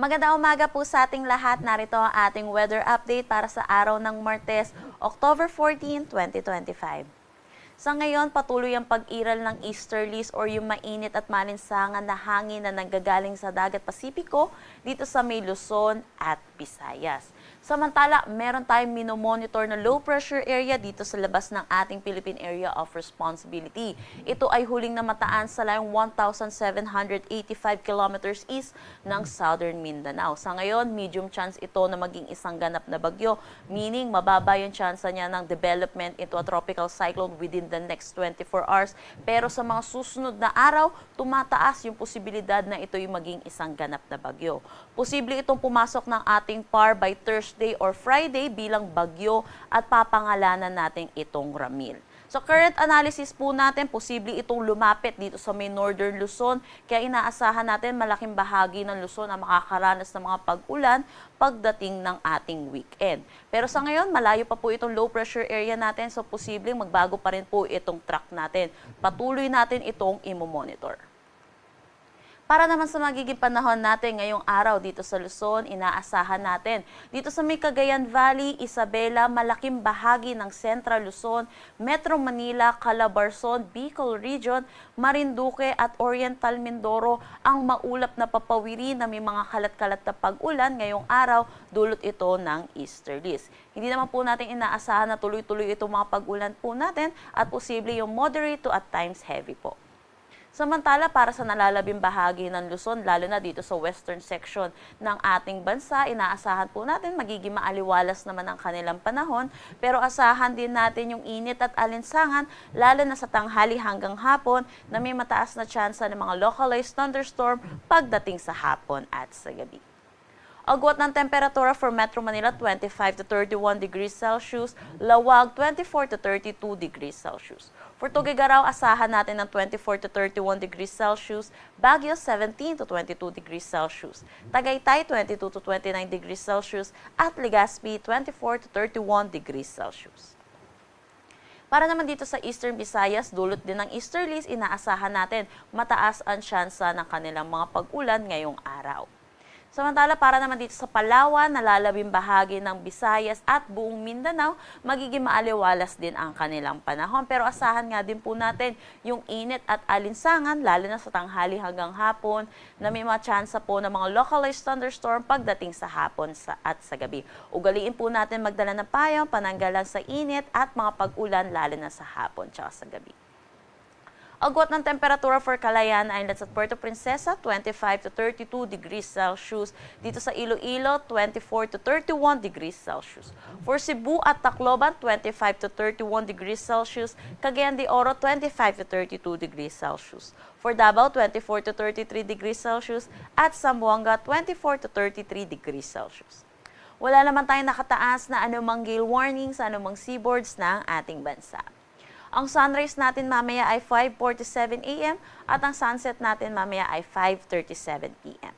Magandang umaga po sa ating lahat. Narito ang ating weather update para sa araw ng Martes, October 14, 2025. Sa ngayon, patuloy ang pag-iral ng easterlies or yung mainit at malinsangan na hangin na nanggagaling sa dagat Pasipiko dito sa may Luzon at Visayas. Samantala, meron tayong minomonitor na low pressure area dito sa labas ng ating Philippine Area of Responsibility. Ito ay huling namataan sa layong 1,785 kilometers east ng Southern Mindanao. Sa ngayon, medium chance ito na maging isang ganap na bagyo, meaning mababa yung chance niya ng development into a tropical cyclone within the next 24 hours. Pero sa mga susunod na araw, tumataas yung posibilidad na ito yung maging isang ganap na bagyo. Posible itong pumasok ng ating PAR by Thursday or Friday bilang bagyo at papangalanan natin itong Ramil. So current analysis po natin, posible itong lumapit dito sa may Northern Luzon, kaya inaasahan natin malaking bahagi ng Luzon ang makakaranas ng mga pag-ulan pagdating ng ating weekend. Pero sa ngayon, malayo pa po itong low pressure area natin, so posibleng magbago pa rin po itong track natin. Patuloy natin itong imomonitor. Para naman sa magiging panahon natin ngayong araw dito sa Luzon, inaasahan natin. Dito sa may Cagayan Valley, Isabela, malaking bahagi ng Central Luzon, Metro Manila, Calabarzon, Bicol Region, Marinduque at Oriental Mindoro ang maulap na papawiri na may mga kalat-kalat na pag-ulan ngayong araw, dulot ito ng easterlies. Hindi naman po natin inaasahan na tuloy-tuloy itong mga pag-ulan po natin at posible yung moderate to at times heavy po. Samantala, para sa nalalabing bahagi ng Luzon, lalo na dito sa western section ng ating bansa, inaasahan po natin magiging maaliwalas naman ang kanilang panahon, pero asahan din natin yung init at alinsangan, lalo na sa tanghali hanggang hapon, na may mataas na tsansa ng mga localized thunderstorm pagdating sa hapon at sa gabi. Agwat ng temperatura for Metro Manila, 25 to 31 degrees Celsius, Lawag, 24 to 32 degrees Celsius. For Tuguegarao, asahan natin ng 24 to 31 degrees Celsius, Baguio, 17 to 22 degrees Celsius, Tagaytay, 22 to 29 degrees Celsius, at Legazpi, 24 to 31 degrees Celsius. Para naman dito sa Eastern Visayas, dulot din ng easterlies, inaasahan natin mataas ang tsansa ng kanilang mga pag-ulan ngayong araw. Samantala, para naman dito sa Palawan, nalalabing bahagi ng Visayas at buong Mindanao, magiging maaliwalas din ang kanilang panahon. Pero asahan nga din po natin yung init at alinsangan, lalo na sa tanghali hanggang hapon, na may mga tsansa po ng mga localized thunderstorm pagdating sa hapon at sa gabi. Ugaliin po natin magdala ng payong, pananggalan sa init at mga pag-ulan, lalo na sa hapon at sa gabi. Agwat ng temperatura for Calayan Islands at Puerto Princesa, 25 to 32 degrees Celsius. Dito sa Iloilo, 24 to 31 degrees Celsius. For Cebu at Tacloban, 25 to 31 degrees Celsius. Cagayan de Oro, 25 to 32 degrees Celsius. For Davao, 24 to 33 degrees Celsius. At Zamboanga, 24 to 33 degrees Celsius. Wala naman tayong nakataas na anumang gale warning sa anumang seaboards ng ating bansa. Ang sunrise natin mamaya ay 5:47 AM at ang sunset natin mamaya ay 5:37 PM.